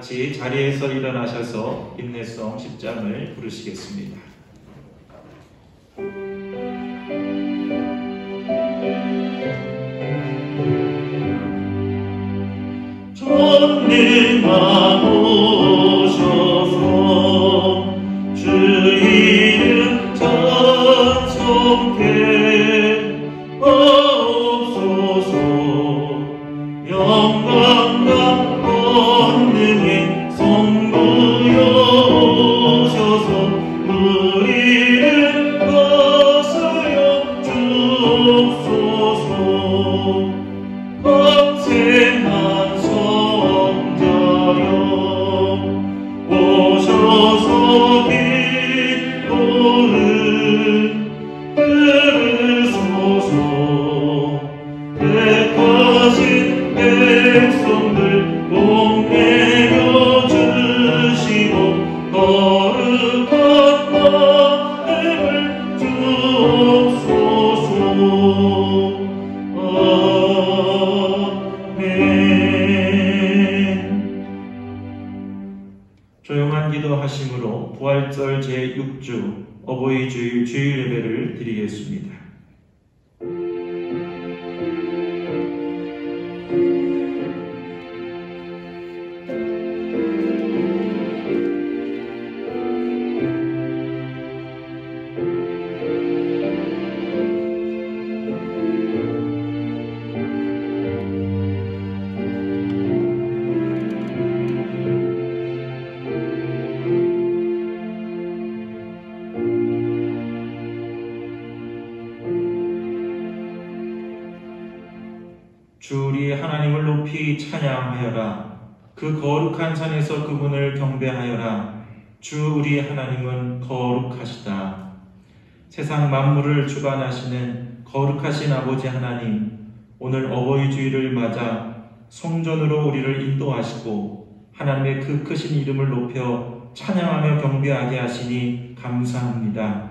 같이 자리에서 일어나셔서 인내송 10장을 부르시겠습니다. 전능하오셔서 주 이름 찬송케 하옵소서. 영광과 권능의 성부여 오셔서 우리를 다스려 주옵소서. 강생한 성자여 오셔서 기도를 들으소서. 택하신 백성들 복내려 주시고 거룩한 마음을 주옵소서. 조용한 기도하심으로 부활절 제6주 어버이 주일 주일 예배를 드리겠습니다. 주 우리 하나님을 높이 찬양하여라. 그 거룩한 산에서 그분을 경배하여라. 주 우리 하나님은 거룩하시다. 세상 만물을 주관하시는 거룩하신 아버지 하나님, 오늘 어버이 주일을 맞아 성전으로 우리를 인도하시고 하나님의 그 크신 이름을 높여 찬양하며 경배하게 하시니 감사합니다.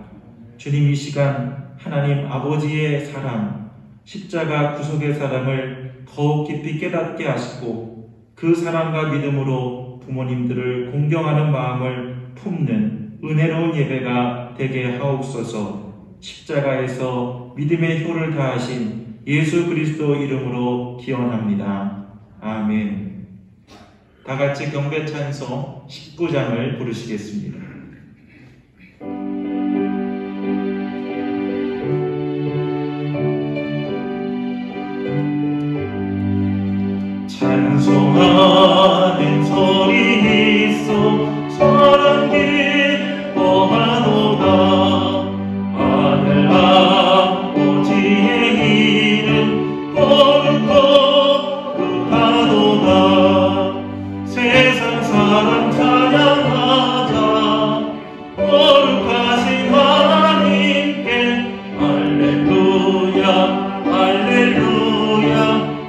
주님, 이 시간 하나님 아버지의 사랑, 십자가 구속의 사랑을 더욱 깊이 깨닫게 하시고 그 사랑과 믿음으로 부모님들을 공경하는 마음을 품는 은혜로운 예배가 되게 하옵소서. 십자가에서 믿음의 효를 다하신 예수 그리스도 이름으로 기원합니다. 아멘. 다 같이 경배 찬송 19장을 부르시겠습니다. 찬송하는 소리 있어 사랑 기뻐하도다. 하늘 아버지의 이름 거룩하도다. 세상 사람 찬양하자. 거룩하신 하나님께 할렐루야 할렐루야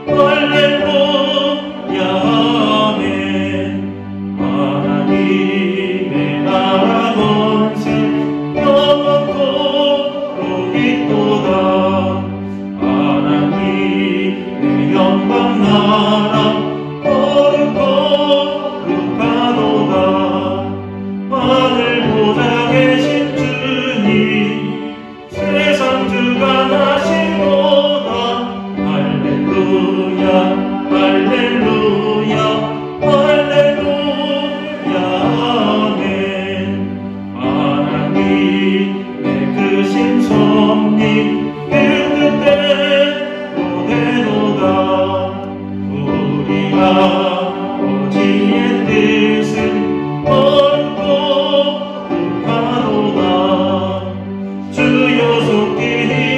할렐루야. 하나님의 나라 권세 영원토록 있도다. 하나님의 영광 나라 거룩하도다. 하늘 보좌 계신 주님 세상 주관하시도다. 할렐루야 할렐루야 할렐루야 아멘. 하나님의 크신 섭리 그 뜻대로 되도다. 우리 아버지의 뜻은 거룩하도다. 주여 속히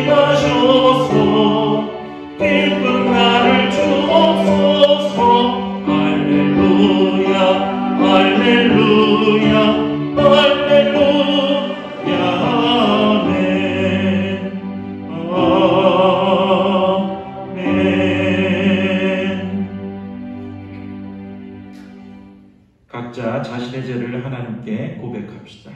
임하셔서 기쁜 날을 주옵소서. 할렐루야 할렐루야 할렐루야 아멘. 아멘. 각자 자신의 죄를 하나님께 고백합시다.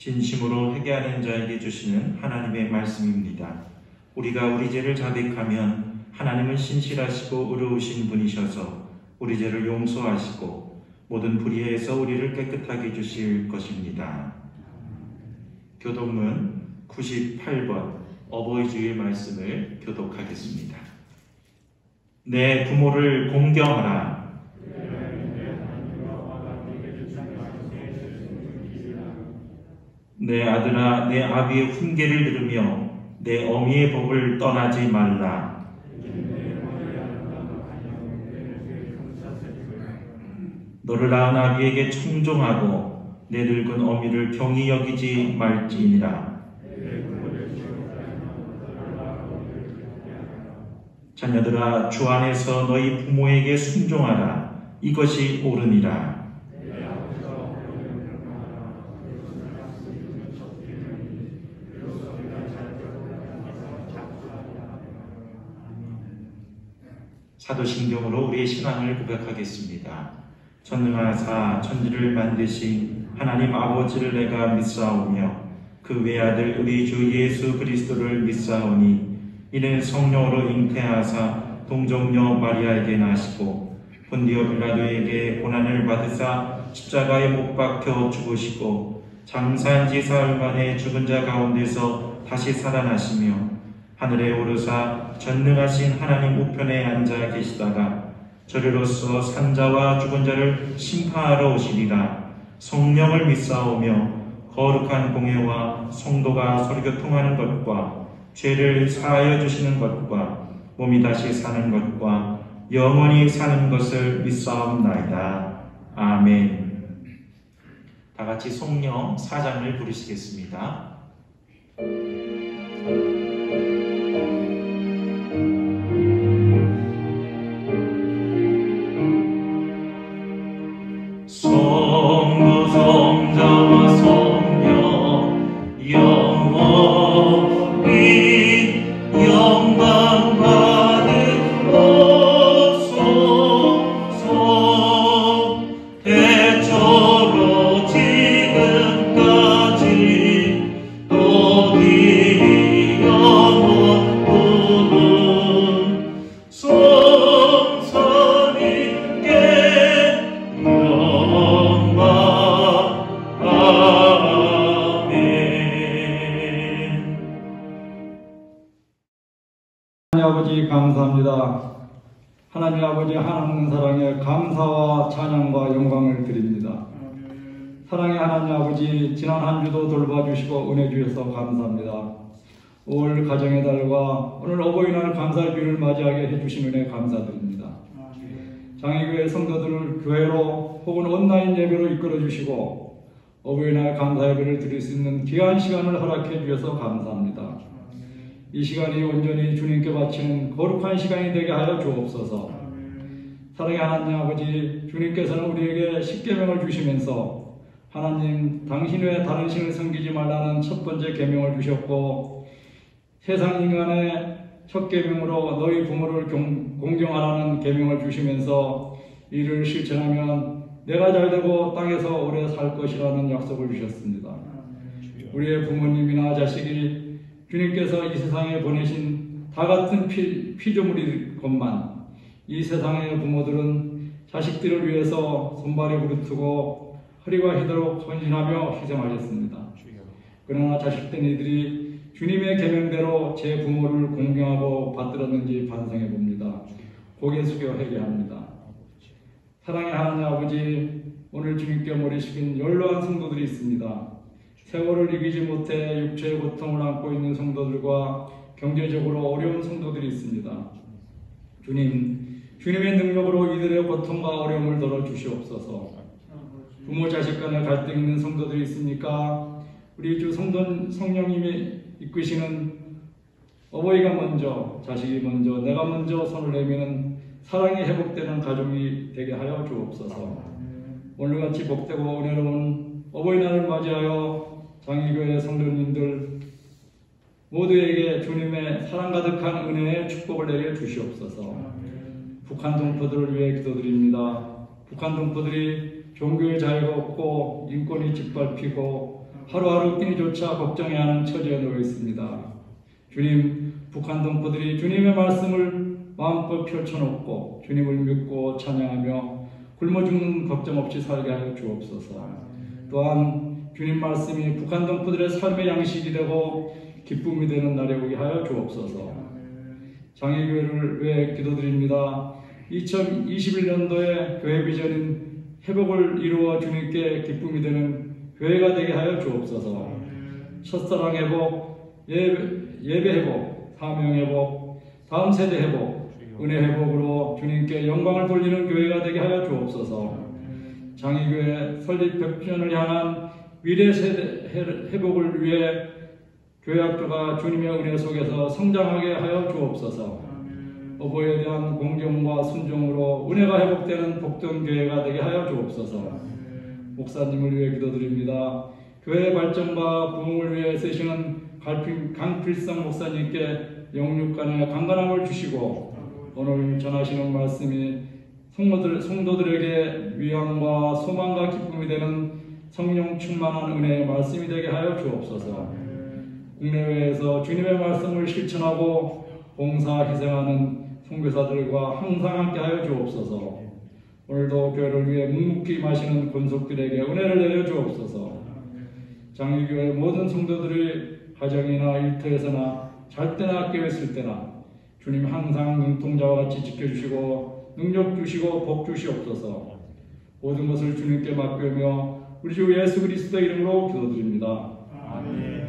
진심으로 회개하는 자에게 주시는 하나님의 말씀입니다. 우리가 우리 죄를 자백하면 하나님은 신실하시고 의로우신 분이셔서 우리 죄를 용서하시고 모든 불의에서 우리를 깨끗하게 해주실 것입니다. 교독문 98번 어버이 주일 말씀을 교독하겠습니다. 내 부모를 공경하라. 내 아들아, 내 아비의 훈계를 들으며 내 어미의 법을 떠나지 말라. 너를 낳은 아비에게 청종하고 내 늙은 어미를 경히 여기지 말지니라. 자녀들아, 주 안에서 너희 부모에게 순종하라. 이것이 옳으니라. 사도신경으로 우리의 신앙을 고백하겠습니다. 전능하사 천지를 만드신 하나님 아버지를 내가 믿사오며 그 외아들 우리 주 예수 그리스도를 믿사오니 이는 성령으로 잉태하사 동정녀 마리아에게 나시고 본디오 빌라도에게 고난을 받으사 십자가에 못 박혀 죽으시고 장사한 지 사흘 만에 죽은 자 가운데서 다시 살아나시며 하늘에 오르사 전능하신 하나님 우편에 앉아 계시다가 저리로서 산자와 죽은 자를 심판하러 오시리라. 성령을 믿사오며 거룩한 공회와 성도가 서로 통하는 것과 죄를 사하여 주시는 것과 몸이 다시 사는 것과 영원히 사는 것을 믿사옵나이다. 아멘. 다 같이 성령 4장을 부르시겠습니다. 성부 성자와 성령 영원히 영광 받으옵소서. 대처로 지금까지 너희 영원토록 성삼위께 영광. 아멘. 하나님 아버지 감사합니다. 하나님 아버지 하나님 사랑에 감사와 찬양과 영광을 드립니다. 사랑의 하나님 아버지, 지난 한 주도 돌봐주시고 은혜 주셔서 감사합니다. 올 가정의 달과 오늘 어버이날 감사의 주를 맞이하게 해주신 은혜 감사드립니다. 장애교회 성도들을 교회로 혹은 온라인 예배로 이끌어주시고 어버이날 감사 예배를 드릴 수 있는 귀한 시간을 허락해 주셔서 감사합니다. 이 시간이 온전히 주님께 바치는 거룩한 시간이 되게 하여 주옵소서. 사랑의 하나님 아버지, 주님께서는 우리에게 십계명을 주시면서 하나님 당신 외에 다른 신을 섬기지 말라는 첫 번째 계명을 주셨고, 세상 인간의 첫 계명으로 너희 부모를 공경하라는 계명을 주시면서 이를 실천하면 내가 잘되고 땅에서 오래 살 것이라는 약속을 주셨습니다. 우리의 부모님이나 자식이 주님께서 이 세상에 보내신 다 같은 피조물이건만 이 세상의 부모들은 자식들을 위해서 손발이 부르트고 허리가 휘도록 헌신하며 희생하셨습니다. 그러나 자식된 이들이 주님의 계명대로 제 부모를 공경하고 받들었는지 반성해 봅니다. 고개 숙여 회개합니다. 사랑의 하나님 아버지, 오늘 주님께 머리 숙인 연로한 성도들이 있습니다. 세월을 이기지 못해 육체의 고통을 안고 있는 성도들과 경제적으로 어려운 성도들이 있습니다. 주님의 능력으로 이들의 고통과 어려움을 덜어주시옵소서. 부모 자식 간의 갈등이 있는 성도들이 있으니까 우리 주 성령님이 이끄시는 어버이가 먼저, 자식이 먼저, 내가 먼저 손을 내미는 사랑이 회복되는 가족이 되게 하여 주옵소서. 오늘같이 복되고 은혜로운 어버이날을 맞이하여 장애교회 성도님들 모두에게 주님의 사랑 가득한 은혜의 축복을 내려 주시옵소서. 북한 동포들을 위해 기도드립니다. 북한 동포들이 종교의 자유가 없고 인권이 짓밟히고 하루하루 끼니조차 걱정해야 하는 처지에 놓여 있습니다. 주님, 북한 동포들이 주님의 말씀을 마음껏 펼쳐놓고 주님을 믿고 찬양하며 굶어 죽는 걱정 없이 살게 하여 주옵소서. 또한 주님 말씀이 북한 동포들의 삶의 양식이 되고 기쁨이 되는 날이 오게 하여 주옵소서. 장애교회를 위해 기도드립니다. 2021년도에 교회 비전인 회복을 이루어 주님께 기쁨이 되는 교회가 되게 하여 주옵소서. 첫사랑 회복, 예배 회복, 사명 회복, 다음 세대 회복, 은혜 회복으로 주님께 영광을 돌리는 교회가 되게 하여 주옵소서. 장애교회 설립 100주년을 향한 미래 세대 회복을 위해 교회학교가 주님의 은혜 속에서 성장하게 하여 주옵소서. 어버이에 대한 공경과 순종으로 은혜가 회복되는 복된 교회가 되게 하여 주옵소서. 목사님을 위해 기도드립니다. 교회 발전과 부흥을 위해 쓰시는 강필성 목사님께 영육간의 강건함을 주시고 오늘 전하시는 말씀이 성도들에게 위안과 소망과 기쁨이 되는 성령 충만한 은혜의 말씀이 되게 하여 주옵소서. 국내외에서 주님의 말씀을 실천하고 봉사 희생하는 선교사들과 항상 함께 하여 주옵소서. 오늘도 교회를 위해 묵묵히 임하시는 권속들에게 은혜를 내려 주옵소서. 장애교회 모든 성도들이 가정이나 일터에서나 잘 때나 깨어있을 때나 주님 항상 눈동자와 같이 지켜주시고 능력 주시고 복 주시옵소서. 모든 것을 주님께 맡기며 우리 주 예수 그리스도의 이름으로 기도드립니다. 아멘.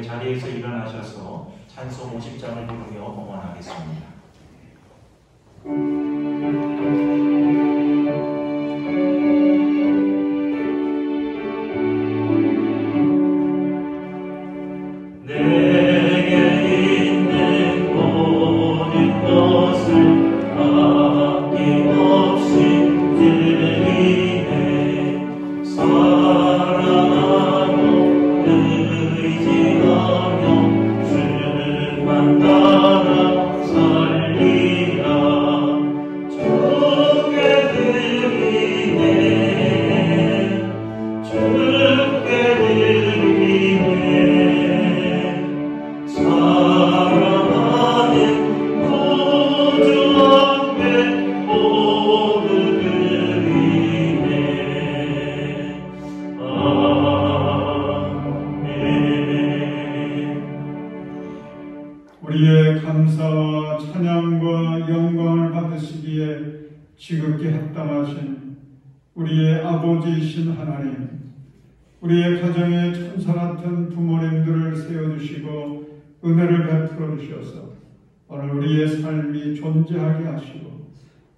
자리에서 일어나셔서 찬송 50장을 부르며 봉헌하겠습니다. 우리의 감사와 찬양과 영광을 받으시기에 지극히 합당하신 우리의 아버지이신 하나님, 우리의 가정에 천사 같은 부모님들을 세워주시고 은혜를 베풀어 주셔서 오늘 우리의 삶이 존재하게 하시고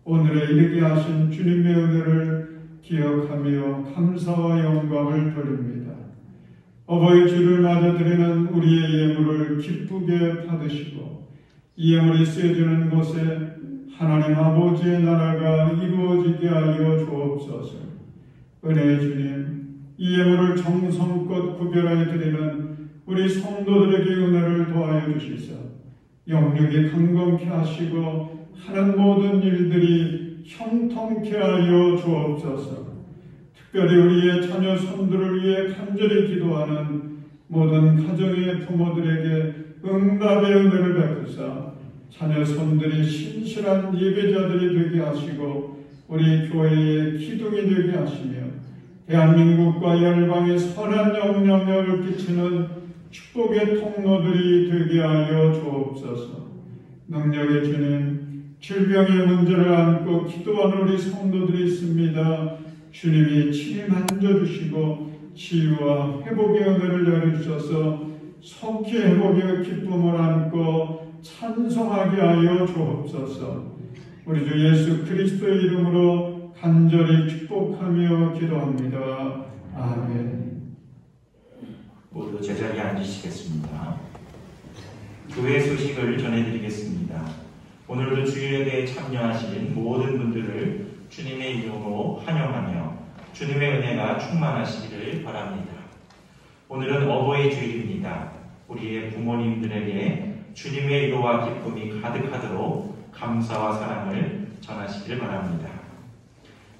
오늘에 이르게 하신 주님의 은혜를 기억하며 감사와 영광을 돌립니다. 어버이 주를 맞아드리는 우리의 예물을 기쁘게 받으시고 이 예물이 쓰여지는 곳에 하나님 아버지의 나라가 이루어지게 하여 주옵소서. 은혜의 주님, 이 예물을 정성껏 구별하여 드리는 우리 성도들에게 은혜를 더하여 주시사 영육이 강건케 하시고 하는 모든 일들이 형통케 하여 주옵소서. 특별히 우리의 자녀 손들을 위해 간절히 기도하는 모든 가정의 부모들에게 응답의 은혜를 베푸사 자녀 손들이 신실한 예배자들이 되게 하시고 우리 교회의 기둥이 되게 하시며 대한민국과 열방에 선한 영향력을 끼치는 축복의 통로들이 되게 하여 주옵소서. 능력의 주님, 질병의 문제를 안고 기도하는 우리 성도들이 있습니다. 주님이 친히 만져주시고 치유와 회복의 은혜를 내려주셔서 속히 회복의 기쁨을 안고 찬송하게 하여 주옵소서. 우리 주 예수 그리스도의 이름으로 간절히 축복하며 기도합니다. 아멘. 모두 제자리에 앉으시겠습니다. 교회 소식을 전해드리겠습니다. 오늘도 주일예배에 참여하신 모든 분들을 주님의 이름으로 환영하며 주님의 은혜가 충만하시기를 바랍니다. 오늘은 어버이 주일입니다. 우리의 부모님들에게 주님의 위로와 기쁨이 가득하도록 감사와 사랑을 전하시기를 바랍니다.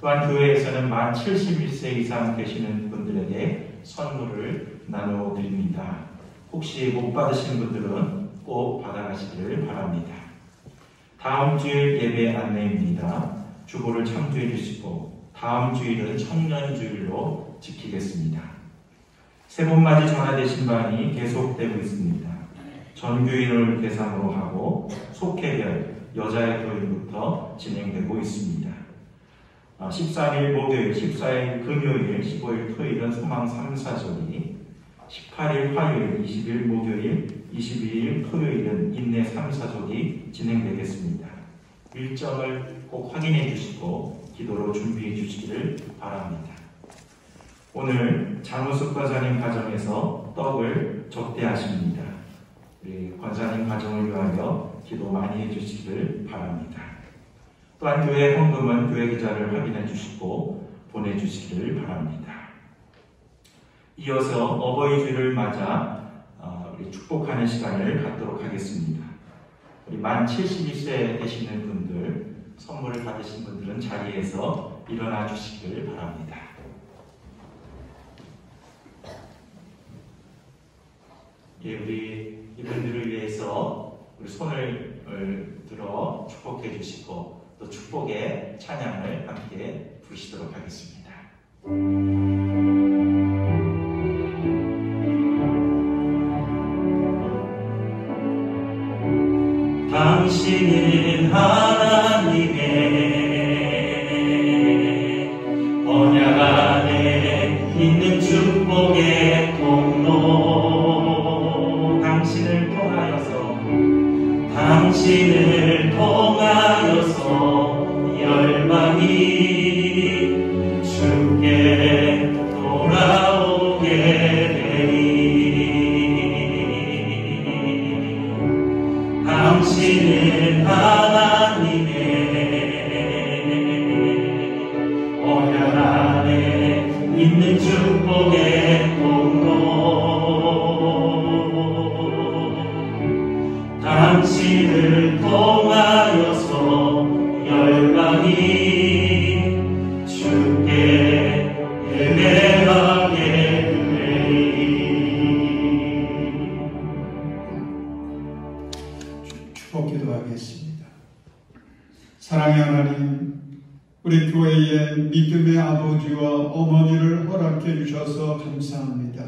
또한 교회에서는 만 71세 이상 되시는 분들에게 선물을 나눠드립니다. 혹시 못 받으신 분들은 꼭 받아가시기를 바랍니다. 다음 주일 예배 안내입니다. 주보를 참조해 주시고 다음 주일은 청년주일로 지키겠습니다. 세번맞이 전화되신 바니 계속되고 있습니다. 전교인을 대상으로 하고 속회별 여자의 교인부터 진행되고 있습니다. 13일 목요일, 14일 금요일, 15일 토요일은 소망 3사절이, 18일 화요일, 20일 목요일, 22일 토요일은 인내 3사절이 진행되겠습니다. 일정을 꼭 확인해 주시고 기도로 준비해 주시기를 바랍니다. 오늘 장우숙 권사님 가정에서 떡을 접대하십니다. 우리 권사님 가정을 위하여 기도 많이 해주시기를 바랍니다. 또한 교회 헌금은 교회 계좌를 확인해 주시고 보내주시기를 바랍니다. 이어서 어버이 주일을 맞아 우리 축복하는 시간을 갖도록 하겠습니다. 우리 만 71세 되시는 분들, 선물을 받으신 분들은 자리에서 일어나 주시기를 바랍니다. 예, 우리 이분들을 위해서 우리 손을 들어 축복해 주시고 또 축복의 찬양을 함께 부르시도록 하겠습니다. 당신은 하나님의 언약 안에 있는 축복의 통로, 당신을 통하여서 열방이 주께 돌아오게 되리. 당신은 하나님의 언약 안에 있는 축복의 통로, 당신을 통하여서 열방이 주께 예배하게 되리. 축복 기도하겠습니다. 사랑의 하나님, 우리 교회의 믿음의 아버지와 어머니를 허락해 주셔서 감사합니다.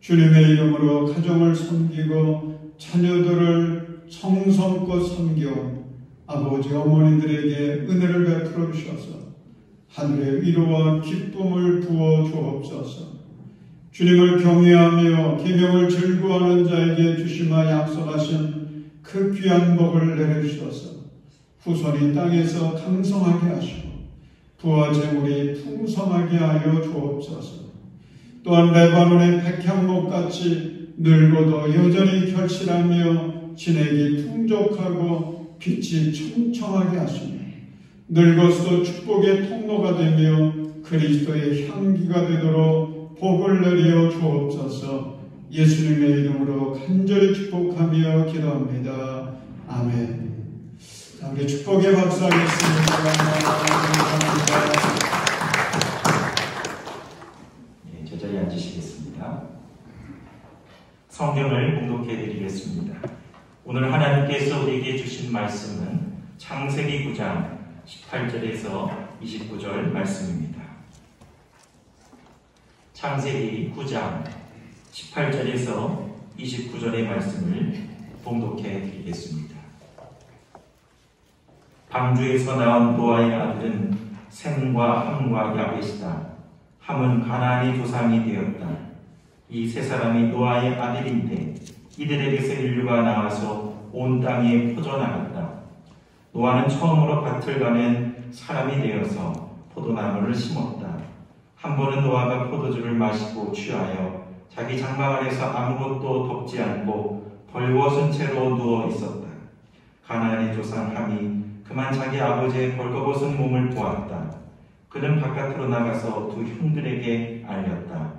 주님의 이름으로 가정을 섬기고 자녀들을 성성껏 섬겨온 아버지 어머니들에게 은혜를 베풀어 주셔서 하늘의 위로와 기쁨을 부어 주옵소서. 주님을 경외하며 계명을 즐거워하는 자에게 주시마 약속하신 그 귀한 복을 내려주셔서 후손이 땅에서 강성하게 하시고 부와 재물이 풍성하게 하여 주옵소서. 또한 레바논의 백향목같이 늙어도 여전히 결실하며 진액이 풍족하고 빛이 청청하게 하시며 늙어서도 축복의 통로가 되며 그리스도의 향기가 되도록 복을 내려 주옵소서. 예수님의 이름으로 간절히 축복하며 기도합니다. 아멘. 자, 우리 축복의 박수 하겠습니다. 네, 제자리에 앉으시겠습니다. 성경을 봉독해 드리겠습니다. 오늘 하나님께서 우리에게 주신 말씀은 창세기 9장 18절에서 29절 말씀입니다. 창세기 9장 18절에서 29절의 말씀을 봉독해 드리겠습니다. 방주에서 나온 노아의 아들은 셈과 함과 야벳이다. 함은 가나안의 조상이 되었다. 이 세 사람이 노아의 아들인데 이들에게서 인류가 나와서 온 땅에 퍼져나갔다. 노아는 처음으로 밭을 가는 사람이 되어서 포도나무를 심었다. 한 번은 노아가 포도주를 마시고 취하여 자기 장막 안에서 아무것도 덮지 않고 벌거벗은 채로 누워 있었다. 가나안의 조상 함이 그만 자기 아버지의 벌거벗은 몸을 보았다. 그는 바깥으로 나가서 두 형들에게 알렸다.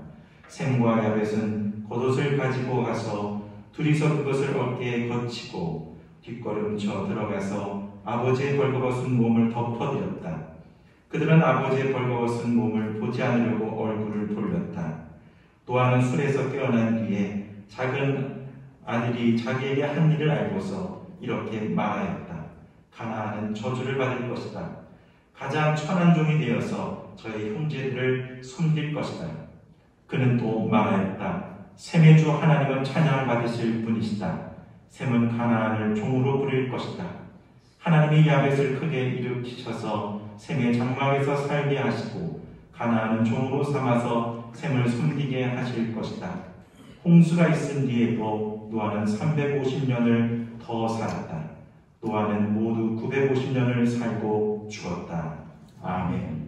셈과 야벳은 겉옷을 가지고 가서 둘이서 그것을 어깨에 거치고 뒷걸음쳐 들어가서 아버지의 벌거벗은 몸을 덮어드렸다. 그들은 아버지의 벌거벗은 몸을 보지 않으려고 얼굴을 돌렸다. 노아는 술에서 깨어난 뒤에 작은 아들이 자기에게 한 일을 알고서 이렇게 말하였다. 가나안은 저주를 받을 것이다. 가장 천한 종이 되어서 저의 형제들을 섬길 것이다. 그는 또 말하였다. 셈의 주 하나님은 찬양을 받으실 분이시다. 셈은 가나안을 종으로 부릴 것이다. 하나님이 야벳을 크게 일으키셔서 셈의 장막에서 살게 하시고 가나안은 종으로 삼아서 셈을 섬기게 하실 것이다. 홍수가 있은 뒤에도 노아는 350년을 더 살았다. 노아는 모두 950년을 살고 죽었다. 아멘.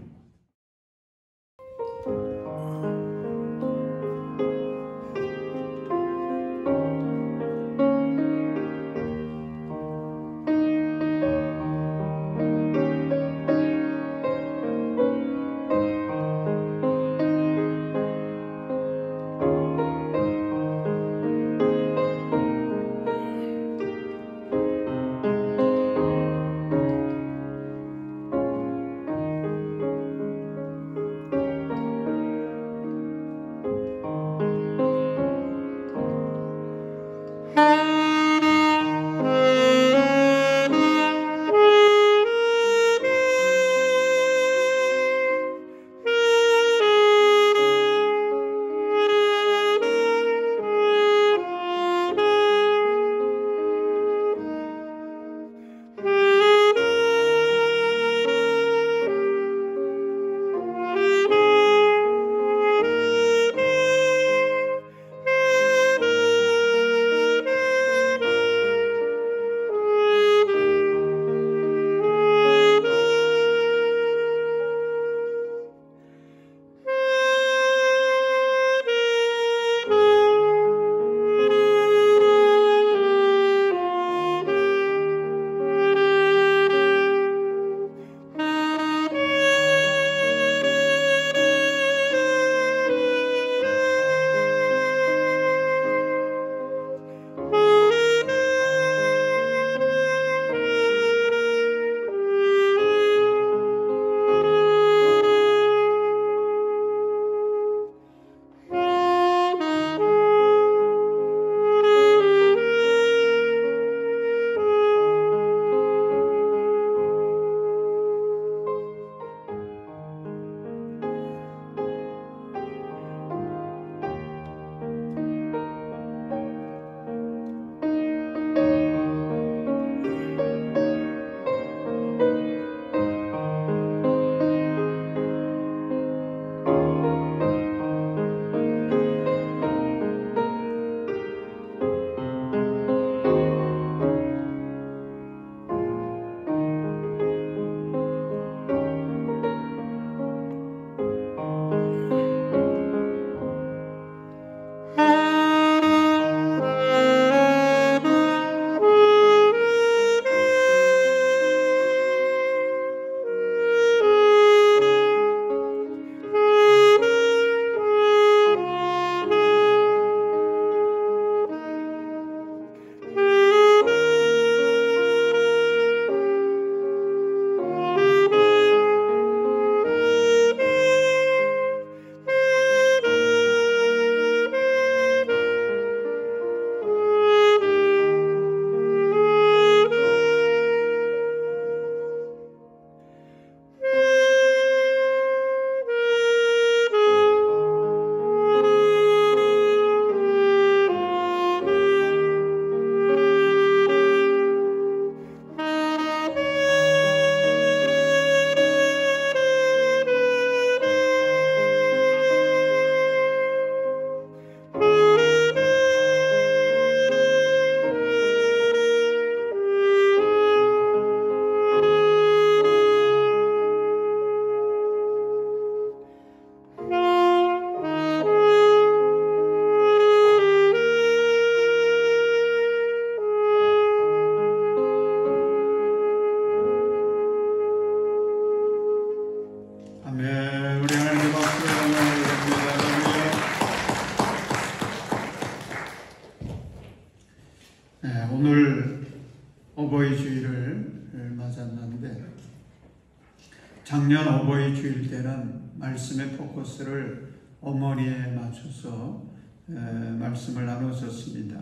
작년 어버이 주일 때는 말씀의 포커스를 어머니에 맞춰서 말씀을 나눴었습니다.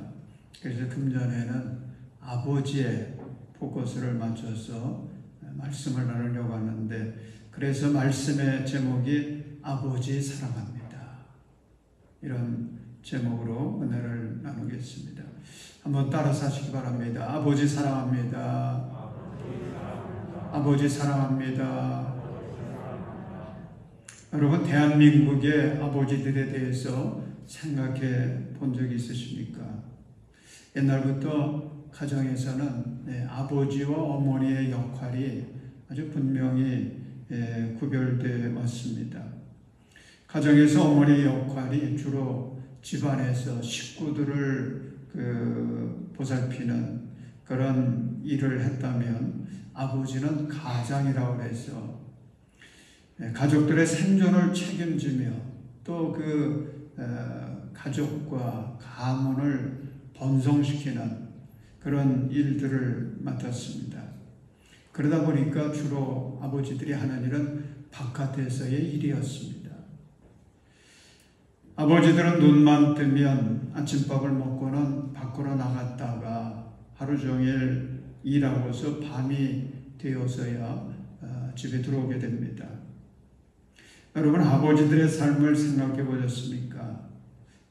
그래서 금년에는 아버지의 포커스를 맞춰서 말씀을 나누려고 하는데, 그래서 말씀의 제목이 아버지 사랑합니다. 이런 제목으로 은혜를 나누겠습니다. 한번 따라서 하시기 바랍니다. 아버지 사랑합니다. 아버지 사랑합니다. 여러분, 대한민국의 아버지들에 대해서 생각해 본 적이 있으십니까? 옛날부터 가정에서는 아버지와 어머니의 역할이 아주 분명히 구별되어 왔습니다. 가정에서 어머니의 역할이 주로 집안에서 식구들을 보살피는 그런 일을 했다면, 아버지는 가장이라고 해서 가족들의 생존을 책임지며 또 가족과 가문을 번성시키는 그런 일들을 맡았습니다. 그러다 보니까 주로 아버지들이 하는 일은 바깥에서의 일이었습니다. 아버지들은 눈만 뜨면 아침밥을 먹고는 밖으로 나갔다가 하루 종일 일하고서 밤이 되어서야 집에 들어오게 됩니다. 여러분, 아버지들의 삶을 생각해 보셨습니까?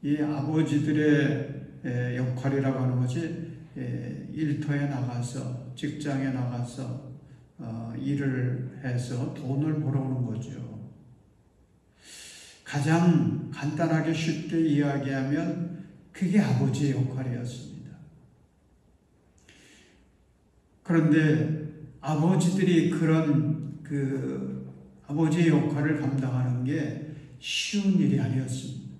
이 아버지들의 역할이라고 하는 것이 일터에 나가서, 직장에 나가서 일을 해서 돈을 벌어오는 거죠. 가장 간단하게 쉽게 이야기하면 그게 아버지의 역할이었습니다. 그런데 아버지들이 그런 아버지의 역할을 감당하는 게 쉬운 일이 아니었습니다.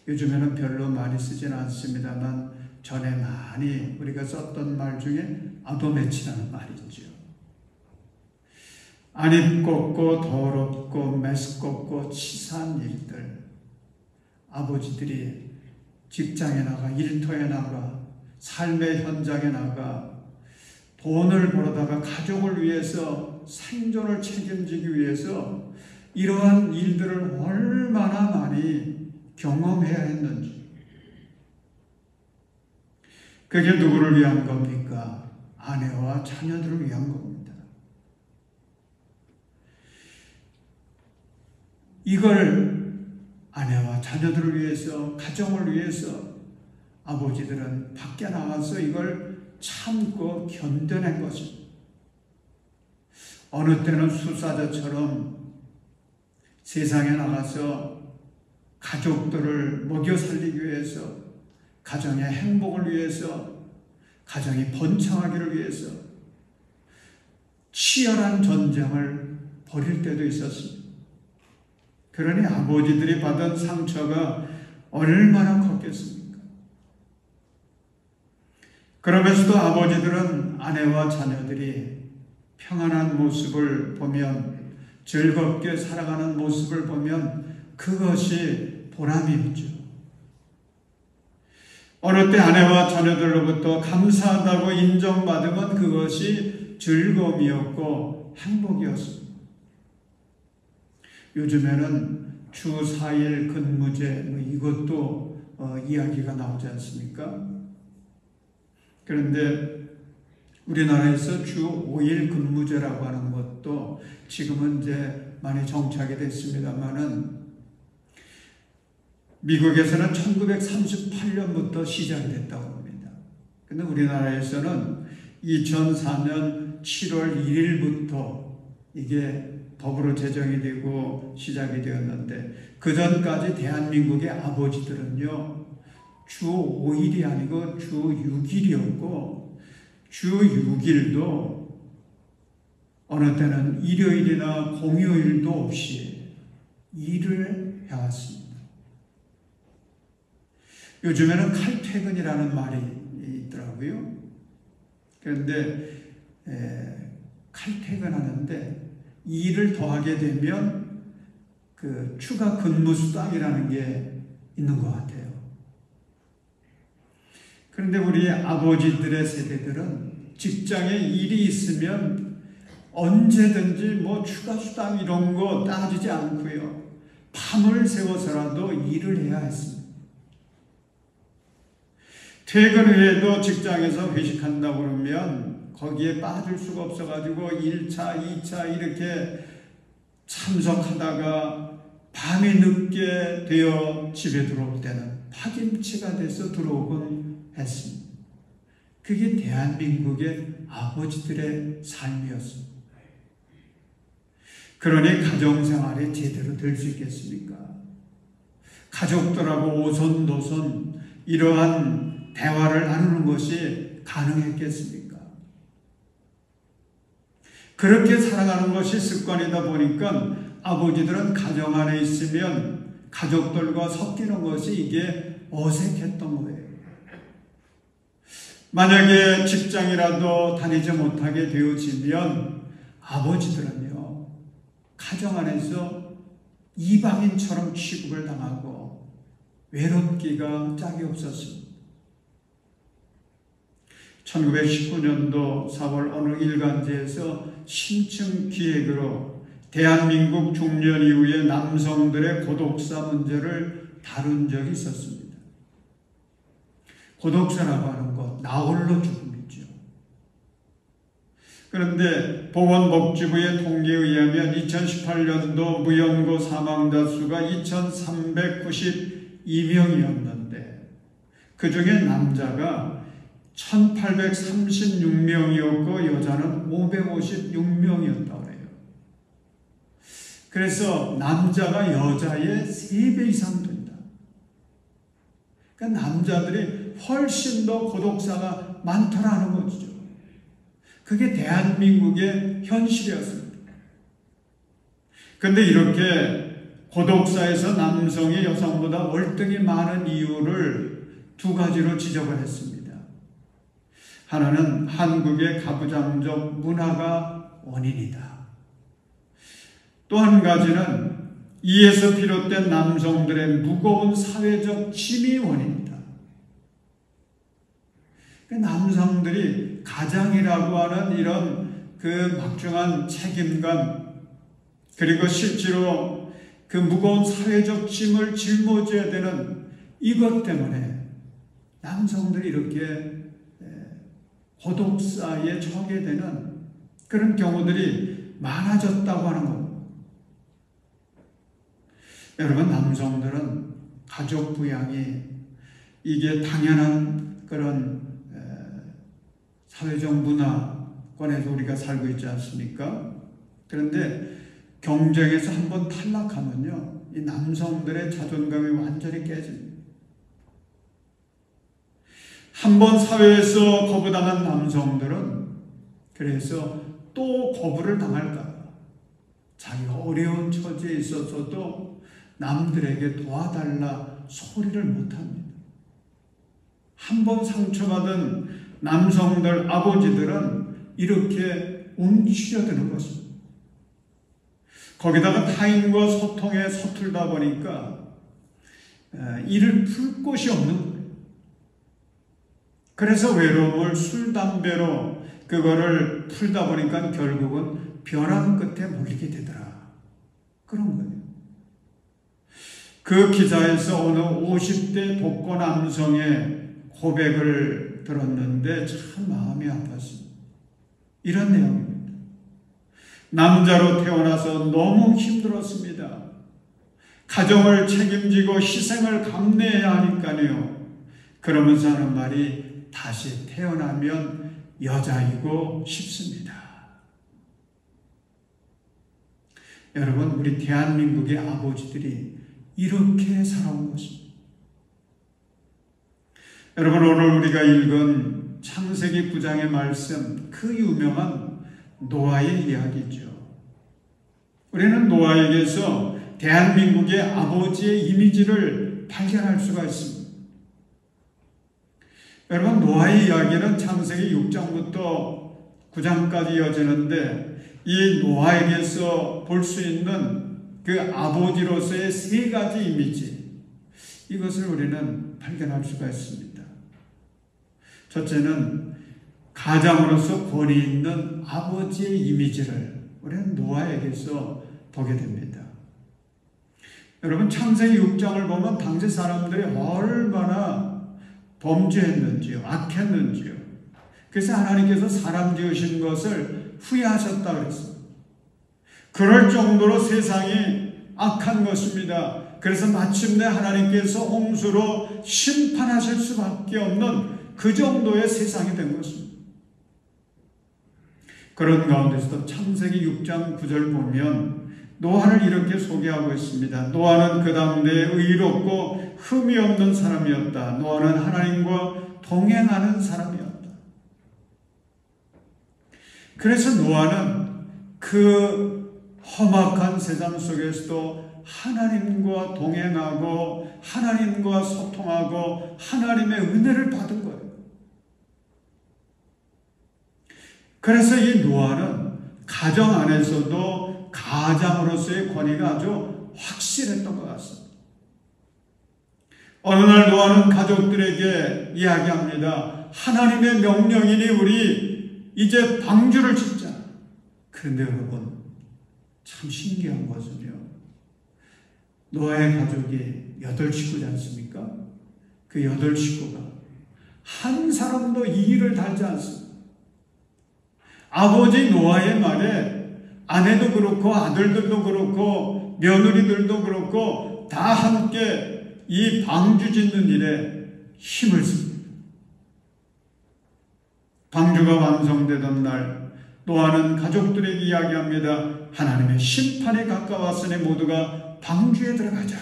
요즘에는 별로 많이 쓰지는 않습니다만, 전에 많이 우리가 썼던 말 중에 아도매치라는 말이 있죠. 안 입겁고 더럽고 메스껍고 치사한 일들, 아버지들이 직장에 나가, 일터에 나가, 삶의 현장에 나가 돈을 벌어다가 가족을 위해서, 생존을 책임지기 위해서 이러한 일들을 얼마나 많이 경험해야 했는지. 그게 누구를 위한 겁니까? 아내와 자녀들을 위한 겁니다. 이걸 아내와 자녀들을 위해서, 가정을 위해서 아버지들은 밖에 나가서 이걸 참고 견뎌낸 것입니다. 어느 때는 수사자처럼 세상에 나가서 가족들을 먹여 살리기 위해서, 가정의 행복을 위해서, 가정이 번창하기를 위해서 치열한 전쟁을 벌일 때도 있었습니다. 그러니 아버지들이 받은 상처가 얼마나 컸겠습니까? 그러면서도 아버지들은 아내와 자녀들이 평안한 모습을 보면, 즐겁게 살아가는 모습을 보면 그것이 보람이었죠. 어느 때 아내와 자녀들로부터 감사하다고 인정받으면 그것이 즐거움이었고 행복이었습니다. 요즘에는 주 4일 근무제 이것도 이야기가 나오지 않습니까? 그런데 우리나라에서 주 5일 근무제라고 하는 것도 지금은 이제 많이 정착이 됐습니다만은, 미국에서는 1938년부터 시작이 됐다고 합니다. 근데 우리나라에서는 2004년 7월 1일부터 이게 법으로 제정이 되고 시작이 되었는데, 그 전까지 대한민국의 아버지들은요, 주 5일이 아니고 주 6일이었고, 주 6일도 어느 때는 일요일이나 공휴일도 없이 일을 해왔습니다. 요즘에는 칼퇴근이라는 말이 있더라고요. 그런데 칼퇴근하는데 일을 더하게 되면 그 추가 근무 수당이라는 게 있는 것 같아요. 그런데 우리 아버지들의 세대들은 직장에 일이 있으면 언제든지 추가 수당 이런 거 따지지 않고요. 밤을 새워서라도 일을 해야 했습니다. 퇴근 후에도 직장에서 회식한다고 그러면 거기에 빠질 수가 없어가지고 1차, 2차 이렇게 참석하다가 밤이 늦게 되어 집에 들어올 때는 파김치가 돼서 들어오곤 했습니다. 그게 대한민국의 아버지들의 삶이었습니다. 그러니 가정생활이 제대로 될 수 있겠습니까? 가족들하고 오손도손 이러한 대화를 나누는 것이 가능했겠습니까? 그렇게 살아가는 것이 습관이다 보니까 아버지들은 가정 안에 있으면 가족들과 섞이는 것이 이게 어색했던 거예요. 만약에 직장이라도 다니지 못하게 되어지면 아버지들은요, 가정 안에서 이방인처럼 취급을 당하고 외롭기가 짝이 없었습니다. 1919년도 4월 어느 일간지에서 심층 기획으로 대한민국 중년 이후의 남성들의 고독사 문제를 다룬 적이 있었습니다. 고독사라고 하는 것, 나홀로 죽음이죠. 그런데 보건복지부의 통계에 의하면 2018년도 무연고 사망자 수가 2392명이었는데 그 중에 남자가 1836명이었고 여자는 556명이었다고 해요. 그래서 남자가 여자의 3배 이상 된다. 그러니까 남자들이 훨씬 더 고독사가 많더라는 거죠. 그게 대한민국의 현실이었습니다. 그런데 이렇게 고독사에서 남성이 여성보다 월등히 많은 이유를 2가지로 지적을 했습니다. 하나는 한국의 가부장적 문화가 원인이다. 또 한 가지는 이에서 비롯된 남성들의 무거운 사회적 짐이 원인이다. 남성들이 가장이라고 하는 이런 그 막중한 책임감, 그리고 실제로 그 무거운 사회적 짐을 짊어져야 되는 이것 때문에 남성들이 이렇게 고독사에 처하게 되는 그런 경우들이 많아졌다고 하는 겁니다. 여러분, 남성들은 가족 부양이 이게 당연한 그런 사회적 문화권에서 우리가 살고 있지 않습니까? 그런데 경쟁에서 한번 탈락하면요, 이 남성들의 자존감이 완전히 깨집니다. 한번 사회에서 거부당한 남성들은 그래서 또 거부를 당할까 봐 자기가 어려운 처지에 있어서도 남들에게 도와달라 소리를 못합니다. 한번 상처받은 남성들, 아버지들은 이렇게 움츠려드는 것입니다. 거기다가 타인과 소통에 서툴다 보니까 이를 풀 곳이 없는 거예요. 그래서 외로움을 술, 담배로 그거를 풀다 보니까 결국은 벼랑 끝에 몰리게 되더라. 그런 거예요. 그 기사에서 어느 50대 독거 남성의 고백을 들었는데 참 마음이 아팠습니다. 이런 내용입니다. 남자로 태어나서 너무 힘들었습니다. 가정을 책임지고 희생을 감내해야 하니까요. 그러면서 하는 말이 다시 태어나면 여자이고 싶습니다. 여러분, 우리 대한민국의 아버지들이 이렇게 살아온 것입니다. 여러분, 오늘 우리가 읽은 창세기 9장의 말씀, 그 유명한 노아의 이야기죠. 우리는 노아에게서 대한민국의 아버지의 이미지를 발견할 수가 있습니다. 여러분, 노아의 이야기는 창세기 6장부터 9장까지 이어지는데 이 노아에게서 볼 수 있는 그 아버지로서의 3가지 이미지, 이것을 우리는 발견할 수가 있습니다. 첫째는 가장으로서 권위 있는 아버지의 이미지를 우리는 노아에게서 보게 됩니다. 여러분, 창세기 6장을 보면 당시 사람들이 얼마나 범죄했는지요, 악했는지요. 그래서 하나님께서 사람 지으신 것을 후회하셨다 그랬어요. 그럴 정도로 세상이 악한 것입니다. 그래서 마침내 하나님께서 홍수로 심판하실 수밖에 없는 그 정도의 세상이 된 것입니다. 그런 가운데서도 창세기 6장 9절 보면 노아를 이렇게 소개하고 있습니다. 노아는 그 당대에 의롭고 흠이 없는 사람이었다. 노아는 하나님과 동행하는 사람이었다. 그래서 노아는 그 험악한 세상 속에서도 하나님과 동행하고 하나님과 소통하고 하나님의 은혜를 받은 거예요. 그래서 이 노아는 가정 안에서도 가장으로서의 권위가 아주 확실했던 것 같습니다. 어느 날 노아는 가족들에게 이야기합니다. 하나님의 명령이니 우리 이제 방주를 짓자. 그런데 여러분, 참 신기한 것은요, 노아의 가족이 8식구지 않습니까? 그 8식구가 한 사람도 이의를 달지 않습니다. 아버지 노아의 말에 아내도 그렇고 아들들도 그렇고 며느리들도 그렇고 다 함께 이 방주 짓는 일에 힘을 씁니다. 방주가 완성되던 날 노아는 가족들에게 이야기합니다. 하나님의 심판에 가까웠으니 모두가 방주에 들어가자.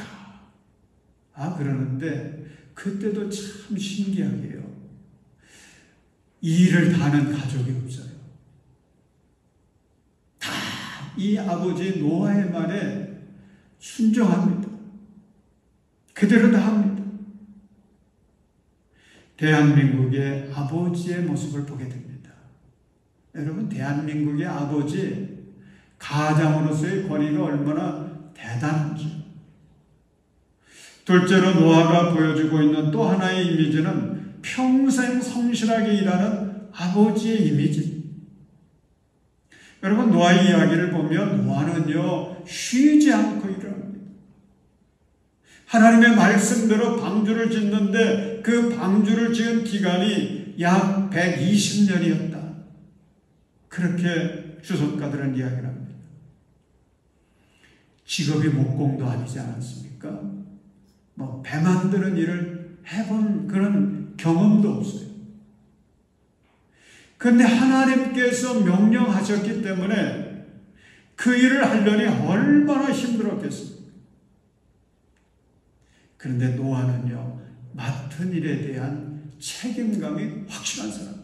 그러는데 그때도 참 신기하게요. 이 일을 다 하는 가족이 없어요. 다 이 아버지 노아의 말에 순종합니다. 그대로 다 합니다. 대한민국의 아버지의 모습을 보게 됩니다. 여러분, 대한민국의 아버지 가장으로서의 권위가 얼마나 대단한지. 둘째로 노아가 보여주고 있는 또 하나의 이미지는 평생 성실하게 일하는 아버지의 이미지. 여러분, 노아의 이야기를 보면 노아는요 쉬지 않고 일을 합니다. 하나님의 말씀대로 방주를 짓는데 그 방주를 지은 기간이 약 120년이었다. 그렇게 주석가들은 이야기를 합니다. 직업이 목공도 아니지 않았습니까? 배 만드는 일을 해본 그런 경험도 없어요. 그런데 하나님께서 명령하셨기 때문에 그 일을 하려니 얼마나 힘들었겠습니까? 그런데 노아는요, 맡은 일에 대한 책임감이 확실한 사람.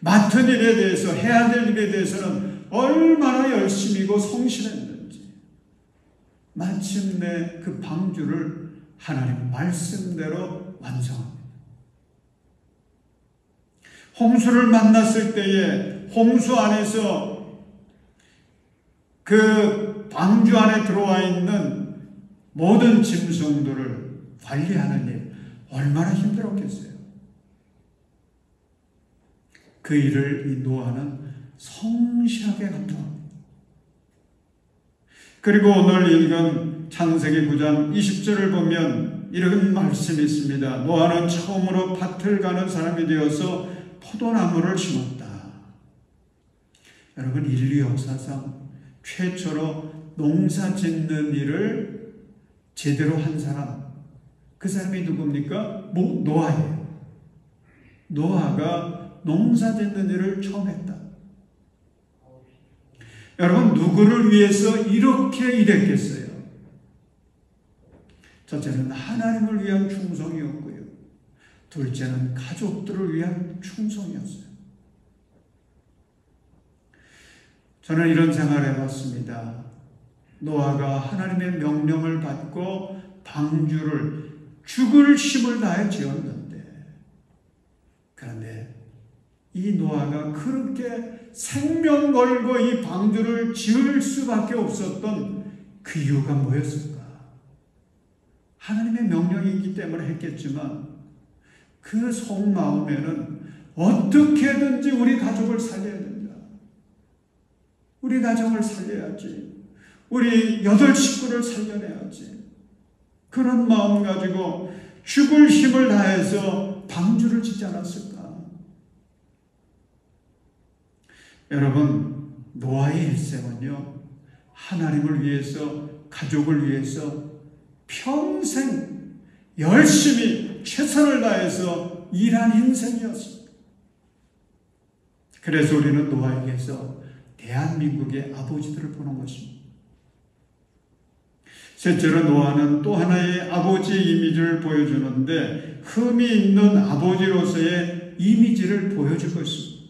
맡은 일에 대해서, 해야 될 일에 대해서는 얼마나 열심히고 성실했는지. 마침내 그 방주를 하나님 말씀대로 완성합니다. 홍수를 만났을 때에 홍수 안에서 그 방주 안에 들어와 있는 모든 짐승들을 관리하는 일 얼마나 힘들었겠어요. 그 일을 이 노아는 성실하게 감당합니다. 그리고 오늘 읽은 창세기 9장 20절을 보면 이런 말씀이 있습니다. 노아는 처음으로 밭을 가는 사람이 되어서 포도나무를 심었다. 여러분, 인류 역사상 최초로 농사 짓는 일을 제대로 한 사람, 그 사람이 누굽니까? 노아예요. 노아가 농사 짓는 일을 처음 했다. 여러분, 누구를 위해서 이렇게 일했겠어요? 첫째는 하나님을 위한 충성이었고요. 둘째는 가족들을 위한 충성이었어요. 저는 이런 생각을 해봤습니다. 노아가 하나님의 명령을 받고 방주를 죽을 힘을 다해 지었는데, 그런데 이 노아가 그렇게 생명 걸고 이 방주를 지을 수밖에 없었던 그 이유가 뭐였을까? 하나님의 명령이기 때문에 했겠지만 그 속마음에는 어떻게든지 우리 가족을 살려야 된다. 우리 가정을 살려야지. 우리 8식구를 살려내야지. 그런 마음 가지고 죽을 힘을 다해서 방주를 짓지 않았을까? 여러분, 노아의 일생은요, 하나님을 위해서, 가족을 위해서 평생 열심히 최선을 다해서 일한 인생이었습니다. 그래서 우리는 노아에게서 대한민국의 아버지들을 보는 것입니다. 셋째로 노아는 또 하나의 아버지의 이미지를 보여주는데 흠이 있는 아버지로서의 이미지를 보여주고 있습니다.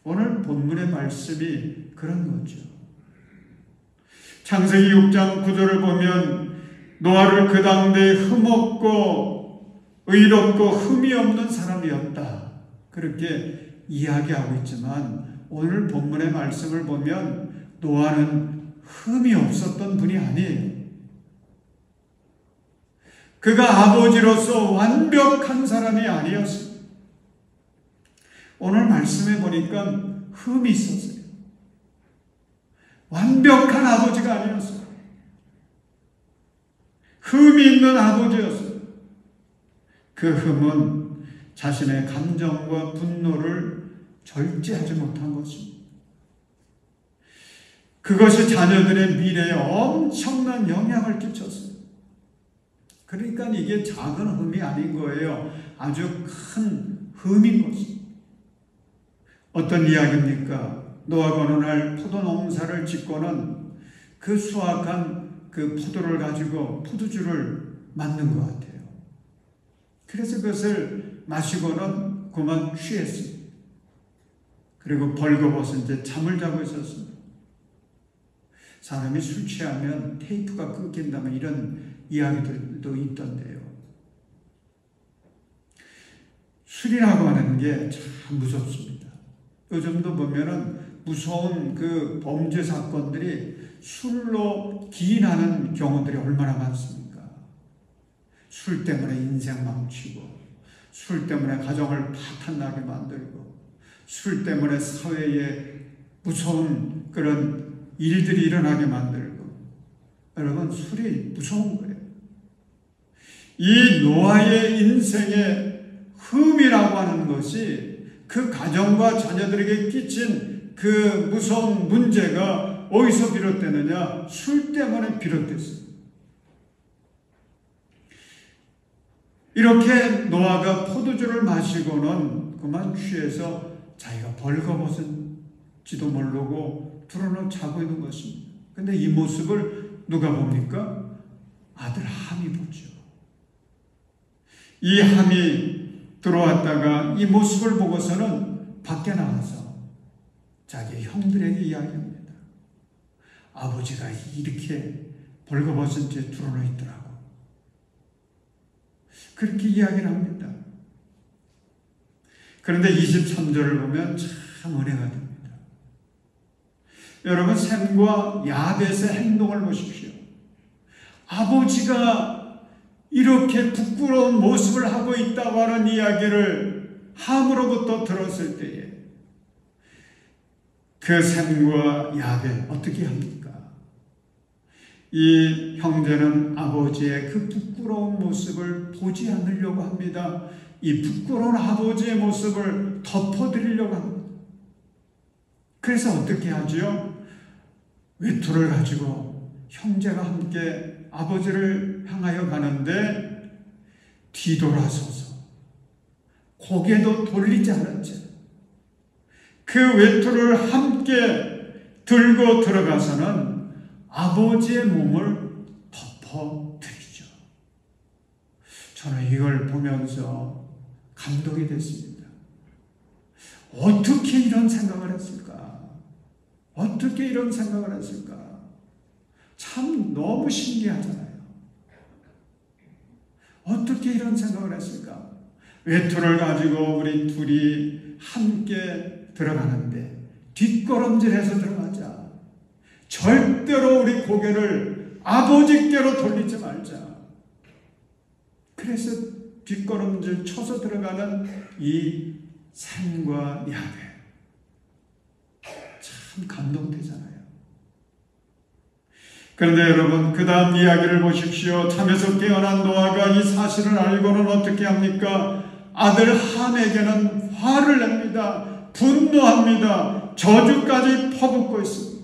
오늘 본문의 말씀이 그런 거죠. 창세기 6장 9절을 보면 노아를 그 당대에 흠없고 의롭고 흠이 없는 사람이었다. 그렇게 이야기하고 있지만 오늘 본문의 말씀을 보면 노아는 흠이 없었던 분이 아니에요. 그가 아버지로서 완벽한 사람이 아니었어요. 오늘 말씀해 보니까 흠이 있었어요. 완벽한 아버지가 아니었어요. 흠이 있는 아버지였어요. 그 흠은 자신의 감정과 분노를 절제하지 못한 것입니다. 그것이 자녀들의 미래에 엄청난 영향을 끼쳤어요. 그러니까 이게 작은 흠이 아닌 거예요. 아주 큰 흠인 것입니다. 어떤 이야기입니까? 노아가 어느 날 포도 농사를 짓고는 그 수확한 그 포도를 가지고 포도주를 만든 것 같아요. 그래서 그것을 마시고는 그만 취했습니다. 그리고 벌거벗은 채 잠을 자고 있었습니다. 사람이 술 취하면 테이프가 끊긴다면 이런 이야기들도 있던데요. 술이라고 하는 게 참 무섭습니다. 요즘도 보면은 무서운 그 범죄 사건들이 술로 기인하는 경우들이 얼마나 많습니까? 술 때문에 인생 망치고, 술 때문에 가정을 파탄나게 만들고, 술 때문에 사회에 무서운 그런 일들이 일어나게 만들고. 여러분, 술이 무서운 거예요. 이 노아의 인생의 흠이라고 하는 것이 그 가정과 자녀들에게 끼친 그 무서운 문제가 어디서 비롯되느냐? 술 때문에 비롯됐어요. 이렇게 노아가 포도주를 마시고는 그만 취해서 자기가 벌거벗은지도 모르고 불어넣어 자고 있는 것입니다. 근데 이 모습을 누가 봅니까? 아들 함이 보죠. 이 함이 들어왔다가 이 모습을 보고서는 밖에 나가서 자기 형들에게 이야기합니다. 아버지가 이렇게 벌거벗은 채 드러나 있더라고. 그렇게 이야기를 합니다. 그런데 23절을 보면 참 은혜가 됩니다. 여러분, 셈과 야벳의 행동을 보십시오. 아버지가 이렇게 부끄러운 모습을 하고 있다고 하는 이야기를 함으로부터 들었을 때에 그 셈과 야벳 어떻게 합니까? 이 형제는 아버지의 그 부끄러운 모습을 보지 않으려고 합니다. 이 부끄러운 아버지의 모습을 덮어드리려고 합니다. 그래서 어떻게 하죠? 외투를 가지고 형제가 함께 아버지를 향하여 가는데 뒤돌아서서 고개도 돌리지 않은 채 그 외투를 함께 들고 들어가서는 아버지의 몸을 덮어드리죠. 저는 이걸 보면서 감동이 됐습니다. 어떻게 이런 생각을 했을까? 어떻게 이런 생각을 했을까? 참 너무 신기하잖아요. 어떻게 이런 생각을 했을까? 외투를 가지고 우리 둘이 함께 들어가는데 뒷걸음질해서 들어가자. 절대로 우리 고개를 아버지께로 돌리지 말자. 그래서 뒷걸음질 쳐서 들어가는 이 샘과 야베. 참 감동되잖아요. 그런데 여러분, 그 다음 이야기를 보십시오. 잠에서 깨어난 노아가 이 사실을 알고는 어떻게 합니까? 아들 함에게는 화를 냅니다. 분노합니다. 저주까지 퍼붓고 있습니다.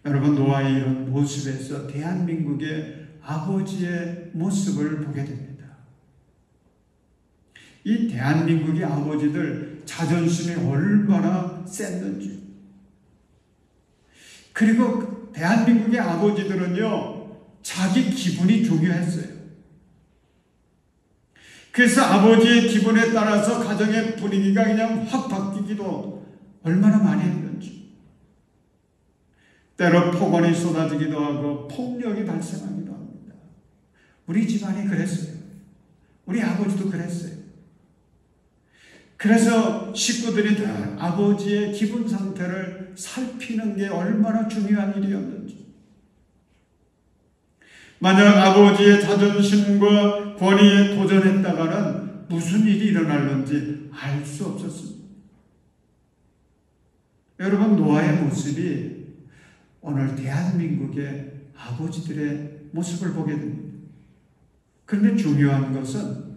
여러분, 노아의 이런 모습에서 대한민국의 아버지의 모습을 보게 됩니다. 이 대한민국의 아버지들 자존심이 얼마나 셌는지. 그리고 대한민국의 아버지들은요, 자기 기분이 중요했어요. 그래서 아버지의 기분에 따라서 가정의 분위기가 그냥 확 바뀌기도 얼마나 많이 했는지. 때로 폭언이 쏟아지기도 하고 폭력이 발생하기도 합니다. 우리 집안이 그랬어요. 우리 아버지도 그랬어요. 그래서 식구들이 다 아버지의 기분 상태를 살피는 게 얼마나 중요한 일이었는지. 만약 아버지의 자존심과 권위에 도전했다가는 무슨 일이 일어날는지 알 수 없었습니다. 여러분, 노아의 모습이 오늘 대한민국의 아버지들의 모습을 보게 됩니다. 그런데 중요한 것은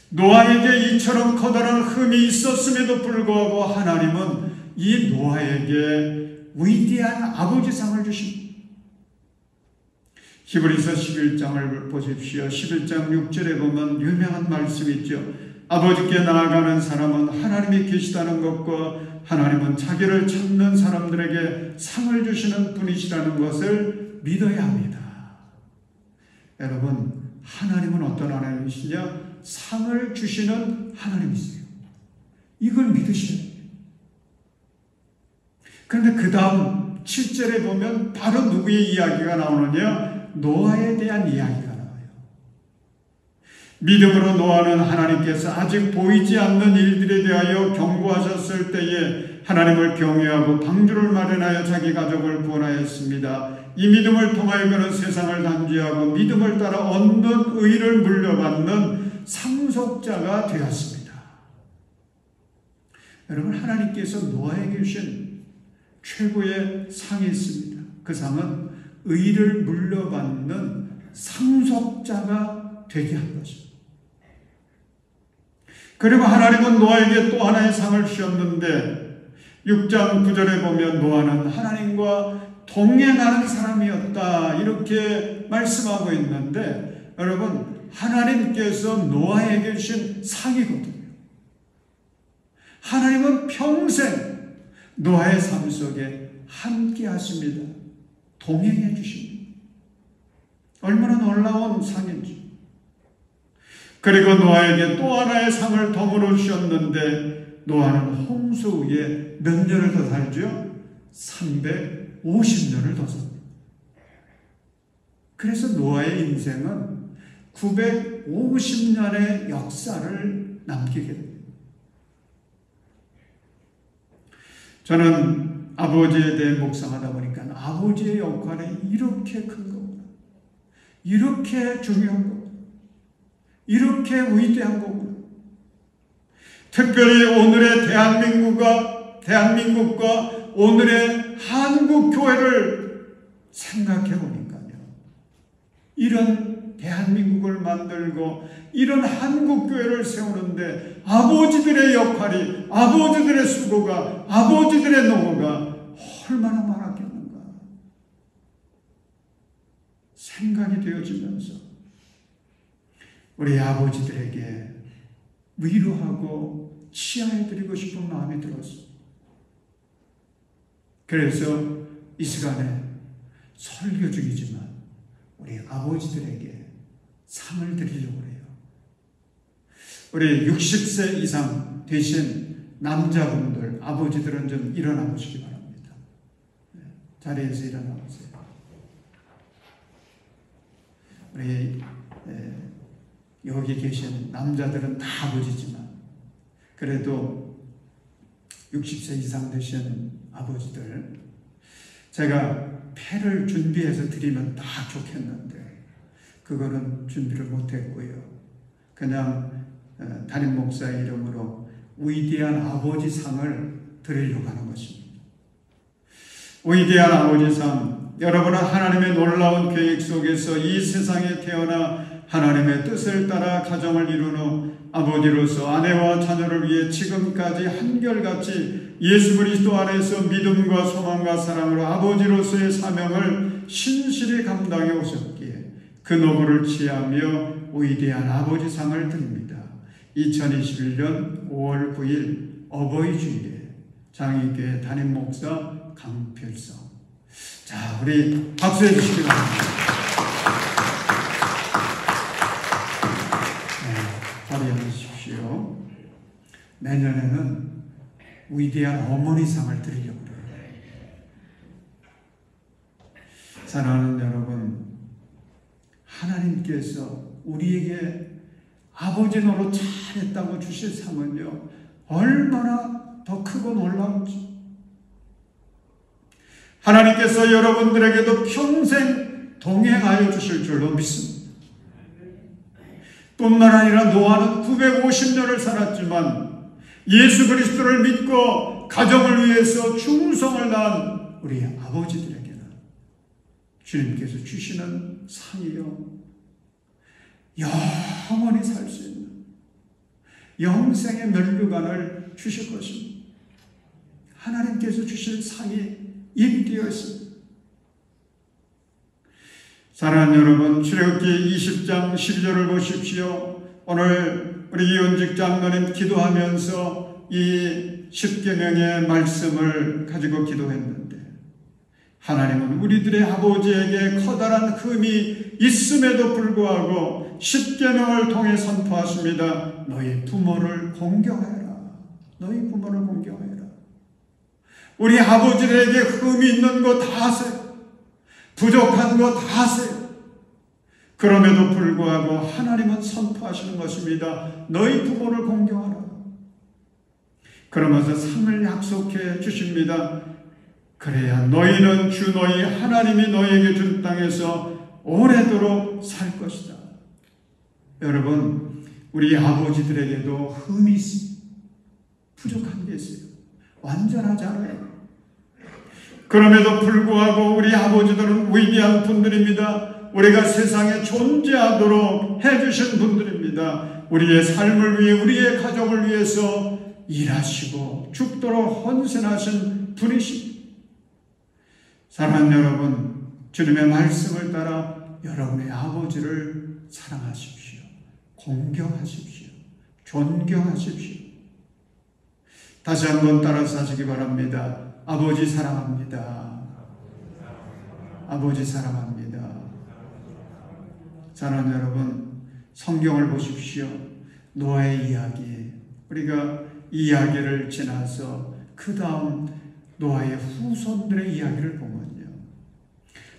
노아에게 이처럼 커다란 흠이 있었음에도 불구하고 하나님은 이 노아에게 위대한 아버지상을 주십니다. 히브리서 11장을 보십시오. 11장 6절에 보면 유명한 말씀이 있죠. 아버지께 나아가는 사람은 하나님이 계시다는 것과 하나님은 자기를 찾는 사람들에게 상을 주시는 분이시라는 것을 믿어야 합니다. 여러분, 하나님은 어떤 하나님이시냐? 상을 주시는 하나님이세요. 이걸 믿으셔야 돼요. 그런데 그 다음 7절에 보면 바로 누구의 이야기가 나오느냐? 노아에 대한 이야기가 나와요. 믿음으로 노아는 하나님께서 아직 보이지 않는 일들에 대하여 경고하셨을 때에 하나님을 경외하고 방주를 마련하여 자기 가족을 구원하였습니다. 이 믿음을 통하여 그는 세상을 단죄하고 믿음을 따라 얻는 의를 물려받는 상속자가 되었습니다. 여러분, 하나님께서 노아에게 주신 최고의 상이 있습니다. 그 상은 의를 물려받는 상속자가 되게 한 것입니다. 그리고 하나님은 노아에게 또 하나의 상을 주셨는데 6장 9절에 보면 노아는 하나님과 동행하는 사람이었다, 이렇게 말씀하고 있는데, 여러분, 하나님께서 노아에게 주신 상이거든요. 하나님은 평생 노아의 삶 속에 함께 하십니다. 동행해 주십니다. 얼마나 놀라운 상인지. 그리고 노아에게 또 하나의 상을 덤으로 주셨는데 노아는 홍수 위에 몇 년을 더 살죠? 350년을 더 삽니다. 그래서 노아의 인생은 950년의 역사를 남기게 됩니다. 저는 아버지에 대해 묵상하다 보니까 아버지의 역할이 이렇게 큰 거구나, 이렇게 중요한 거구나, 이렇게 위대한 거구나. 특별히 오늘의 대한민국과 오늘의 한국교회를 생각해 보니까요, 이런 대한민국을 만들고 이런 한국교회를 세우는데 아버지들의 역할이, 아버지들의 수고가, 아버지들의 노고가 얼마나 많았겠는가 생각이 되어지면서 우리 아버지들에게 위로하고 치하해드리고 싶은 마음이 들었습니다. 그래서 이 시간에 설교 중이지만 우리 아버지들에게 상을 드리려고 해요. 우리 60세 이상 되신 남자분들, 아버지들은 좀 일어나 보시기 바랍니다. 자리에서 일어나 보세요. 우리 여기 계신 남자들은 다 아버지지만 그래도 60세 이상 되신 아버지들, 제가 패를 준비해서 드리면 다 좋겠는데 그거는 준비를 못했고요. 그냥 담임 목사 이름으로 위대한 아버지 상을 드리려고 하는 것입니다. 위대한 아버지 상, 여러분은 하나님의 놀라운 계획 속에서 이 세상에 태어나 하나님의 뜻을 따라 가정을 이룬 후 아버지로서 아내와 자녀를 위해 지금까지 한결같이 예수 그리스도 안에서 믿음과 소망과 사랑으로 아버지로서의 사명을 신실히 감당해 오셨기에 그 노고를 취하며 위대한 아버지상을 드립니다. 2021년 5월 9일 어버이 주일에 장의교회 담임 목사 강필성. 자, 우리 박수해 주시기 바랍니다. 자리에 앉으십시오. 내년에는 위대한 어머니상을 드리려고 해요. 사랑하는 여러분, 하나님께서 우리에게 아버지 노릇 잘했다고 주실 상은요, 얼마나 더 크고 놀라운지. 하나님께서 여러분들에게도 평생 동행하여 주실 줄로 믿습니다. 뿐만 아니라 노아는 950년을 살았지만 예수 그리스도를 믿고 가정을 위해서 충성을 다한 우리 아버지들에게는 주님께서 주시는 상이요, 영원히 살 수 있는 영생의 면류관을 주실 것입니다. 하나님께서 주실 상이 입되어 있습니다. 사랑하는 여러분, 출애굽기 20장 12절을 보십시오. 오늘 우리 이은직 장로님 기도하면서 이 십계명의 말씀을 가지고 기도했는데, 하나님은 우리들의 아버지에게 커다란 흠이 있음에도 불구하고 십계명을 통해 선포하십니다. 너희 부모를 공경하여라. 너희 부모를 공경하여라. 우리 아버지들에게 흠이 있는 거 다 아세요. 부족한 거 다 아세요. 그럼에도 불구하고 하나님은 선포하시는 것입니다. 너희 부모를 공경하라. 그러면서 상을 약속해 주십니다. 그래야 너희는 주 너희 하나님이 너희에게 준 땅에서 오래도록 살 것이다. 여러분, 우리 아버지들에게도 흠이 있습니다. 부족한 게 있어요. 완전하지 않아요. 그럼에도 불구하고 우리 아버지들은 위대한 분들입니다. 우리가 세상에 존재하도록 해주신 분들입니다. 우리의 삶을 위해, 우리의 가족을 위해서 일하시고 죽도록 헌신하신 분이십니다. 사랑하는 여러분, 주님의 말씀을 따라 여러분의 아버지를 사랑하십시오. 공경하십시오. 존경하십시오. 다시 한번 따라서 하시기 바랍니다. 아버지 사랑합니다. 아버지 사랑합니다. 사랑하는 여러분, 성경을 보십시오. 노아의 이야기, 우리가 이 이야기를 지나서 그 다음 노아의 후손들의 이야기를 보면요,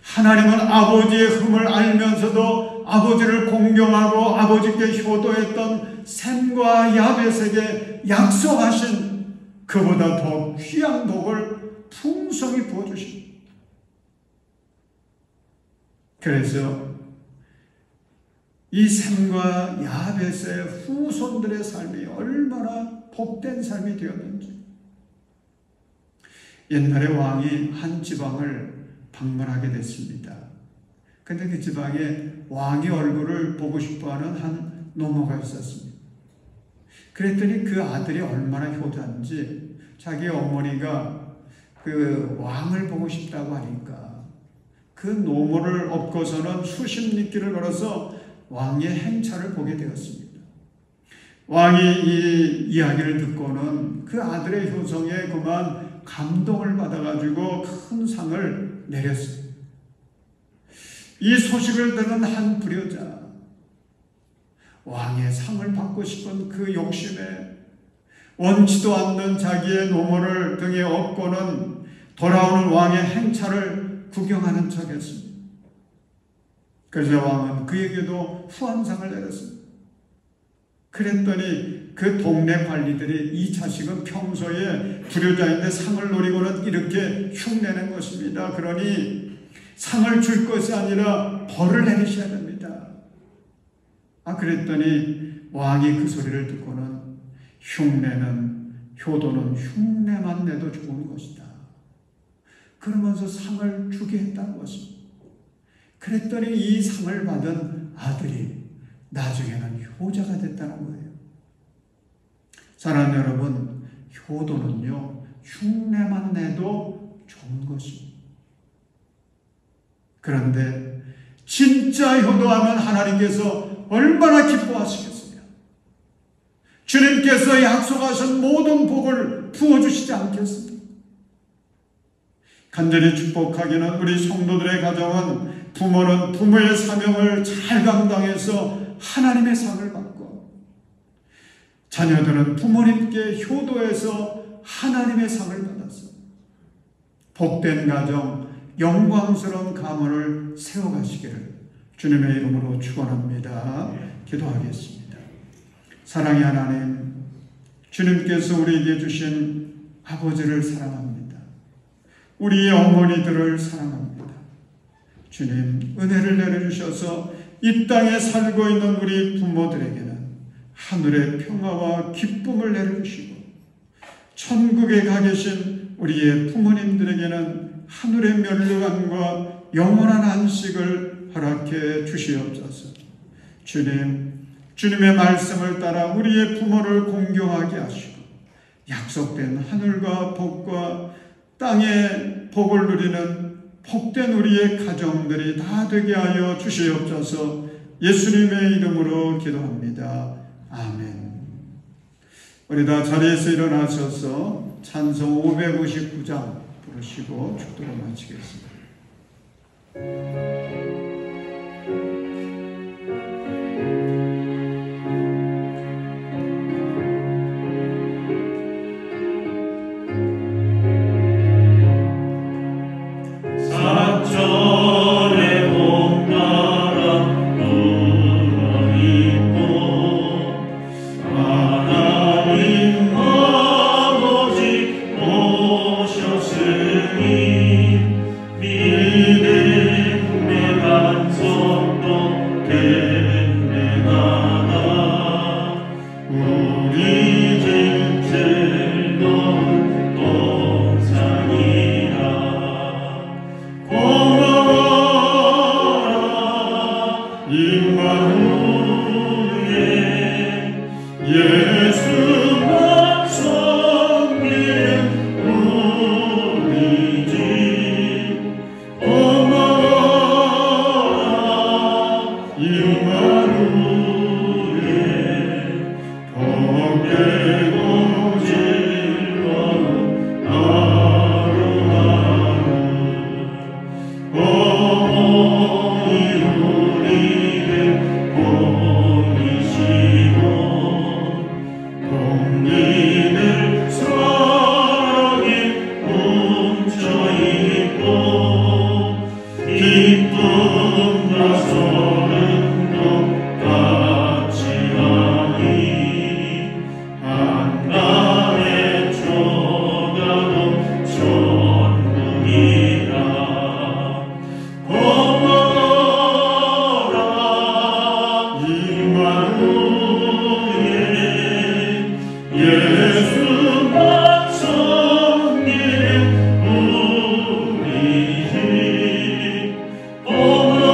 하나님은 아버지의 흠을 알면서도 아버지를 공경하고 아버지께 효도했던 셈과 야벳에게 약속하신 그보다 더 귀한 복을 풍성히 부어주십니다. 그래서 이 셈과 야벳의 후손들의 삶이 얼마나 복된 삶이 되었는지. 옛날에 왕이 한 지방을 방문하게 됐습니다. 근데 그 지방에 왕의 얼굴을 보고 싶어하는 한 노모가 있었습니다. 그랬더니 그 아들이 얼마나 효자인지 자기 어머니가 그 왕을 보고 싶다고 하니까 그 노모를 업고서는 수십 리길을 걸어서 왕의 행차를 보게 되었습니다. 왕이 이 이야기를 듣고는 그 아들의 효성에 그만 감동을 받아가지고 큰 상을 내렸습니다. 이 소식을 들은 한 불효자, 왕의 상을 받고 싶은 그 욕심에 원치도 않는 자기의 노모를 등에 업고는 돌아오는 왕의 행차를 구경하는 척했습니다. 그래서 왕은 그에게도 후한상을 내렸습니다. 그랬더니 그 동네 관리들이 이 자식은 평소에 불효자인데 상을 노리고는 이렇게 흉내낸 것입니다. 그러니 상을 줄 것이 아니라 벌을 내리셔야 됩니다. 그랬더니 왕이 그 소리를 듣고는 효도는 흉내만 내도 좋은 것이다. 그러면서 상을 주게 했다는 것입니다. 그랬더니 이 상을 받은 아들이 나중에는 효자가 됐다는 거예요. 사랑하는 여러분, 효도는요, 흉내만 내도 좋은 것입니다. 그런데 진짜 효도하면 하나님께서 얼마나 기뻐하시겠어요? 주님께서 약속하신 모든 복을 부어주시지 않겠습니까? 간절히 축복하기는 우리 성도들의 가정은 부모는 부모의 사명을 잘 감당해서 하나님의 상을 받고, 자녀들은 부모님께 효도해서 하나님의 상을 받아서 복된 가정, 영광스러운 가문을 세워가시기를 주님의 이름으로 축원합니다. 기도하겠습니다. 사랑의 하나님, 주님께서 우리에게 주신 아버지를 사랑합니다. 우리의 어머니들을 사랑합니다. 주님, 은혜를 내려주셔서 이 땅에 살고 있는 우리 부모들에게는 하늘의 평화와 기쁨을 내려주시고, 천국에 가 계신 우리의 부모님들에게는 하늘의 면류관과 영원한 안식을 허락해 주시옵소서. 주님, 주님의 말씀을 따라 우리의 부모를 공경하게 하시고, 약속된 하늘과 복과 땅의 복을 누리는 복된 우리의 가정들이 다 되게 하여 주시옵소서. 예수님의 이름으로 기도합니다. 아멘. 우리 다 자리에서 일어나셔서 찬송 559장 부르시고 축도를 마치겠습니다. Oh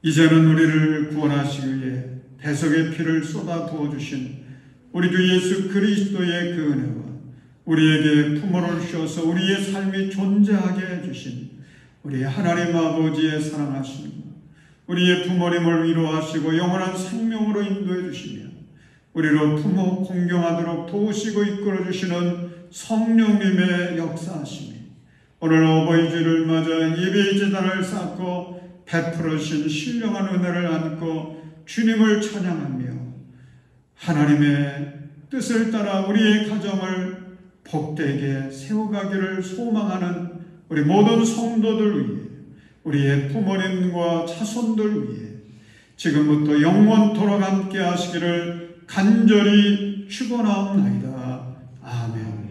이제는 우리를 구원하시기 위해 대속의 피를 쏟아 부어주신 우리 주 예수 그리스도의 그 은혜와 우리에게 부모를 주셔서 우리의 삶이 존재하게 해주신 우리 하나님 아버지의 사랑하심과 우리의 부모님을 위로하시고 영원한 생명으로 인도해 주시며 우리로 부모 공경하도록 도우시고 이끌어 주시는 성령님의 역사하심이 오늘 어버이 주를 맞아 예배의 제단을 쌓고 베풀으신 신령한 은혜를 안고 주님을 찬양하며 하나님의 뜻을 따라 우리의 가정을 복되게 세워가기를 소망하는 우리 모든 성도들 위해 우리의 부모님과 자손들 위해 지금부터 영원토록 함께 하시기를 간절히 축원하옵나이다. 아멘.